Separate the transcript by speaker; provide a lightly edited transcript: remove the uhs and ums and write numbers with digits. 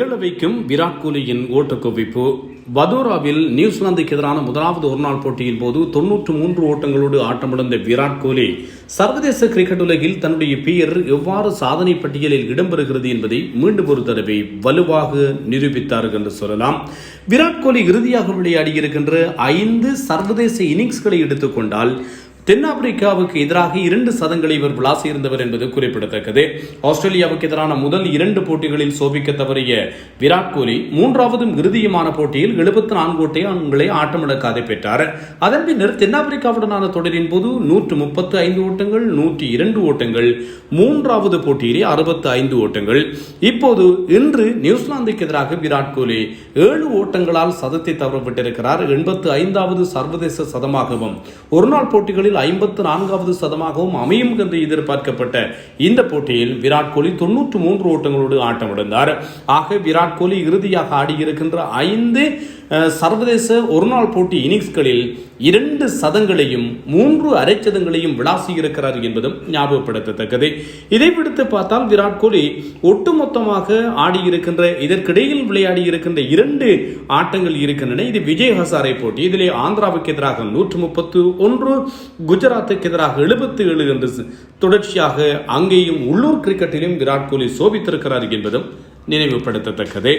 Speaker 1: மிரள வைக்கும் விராட் கோலியின் ஓட்ட குவிப்பு. வதோராவில் நியூசிலாந்துக்கு எதிரான முதலாவது ஒருநாள் போட்டியின் போது 93 ஓட்டங்களோடு ஆட்டமிழந்த விராட் கோலி சர்வதேச கிரிக்கெட் உலகில் தன்னுடைய பெயர் எவ்வாறு சாதனை பட்டியலில் இடம்பெறுகிறது என்பதை மீண்டும் ஒரு தடவை வலுவாக நிரூபித்தார்கள் என்று சொல்லலாம். விராட் கோலி இறுதியாக விளையாடியிருக்கின்ற 5 சர்வதேச இன்னிங்ஸ்களை எடுத்துக்கொண்டால் தென்னாப்பிரிக்காவுக்கு எதிராக 2 சதங்களை இவர் விளாசியிருந்தவர் என்பது குறிப்பிடத்தக்கது. ஆஸ்திரேலியாவுக்கு எதிரான முதல் 2 போட்டிகளில் சோபிக்க தவறிய விராட் கோலி 3வது இறுதியுமான போட்டியில் 74 ஓட்டங்களை ஆட்டமிழக்காതെ பெற்றார். அதன் பின்னர் தென்னாப்பிரிக்காவுடனான தொடரின் போது 135 ஓட்டங்கள், 102 ஓட்டங்கள், 3வது போட்டியிலே 65 ஓட்டங்கள். இப்போது இன்று நியூசிலாந்துக்கு எதிராக விராட் கோலி 7 ஓட்டங்களால் சதத்தை தவறவிட்டிருக்கிறார். 85வது சர்வதேச சதமாகவும் ஒருநாள் போட்டிகளில் 54வது சதமாகவும் அமையும் என்று எதிர்பார்க்கப்பட்ட இந்த போட்டியில் விராட் கோலி 93 ஓட்டங்களோடு ஆட்டமிழந்தார். ஆக விராட் கோலி இறுதியாக ஆடியிருக்கின்ற 5 சர்வதேச ஒருநாள் போட்டி இன்னிங்ஸ்களில் 2 சதங்களையும் 3 அரைச்சதங்களையும் விளாசியிருக்கிறார் என்பதும் ஞாபகப்படுத்தத்தக்கது. இதை விடுத்து பார்த்தால் விராட் கோலி ஒட்டுமொத்தமாக ஆடியிருக்கின்ற இதற்கிடையில் விளையாடி இருக்கின்ற 2 ஆட்டங்கள் இருக்கின்றன. இது விஜய் ஹசாரே போட்டி. இதிலே ஆந்திராவுக்கு எதிராக 131, குஜராத்துக்கு எதிராக 77 என்று தொடர்ச்சியாக அங்கேயும் உள்ளூர் கிரிக்கெட்டிலும் விராட் கோலி சோபித்திருக்கிறார் என்பதும் நினைவுபடுத்தத்தக்கது.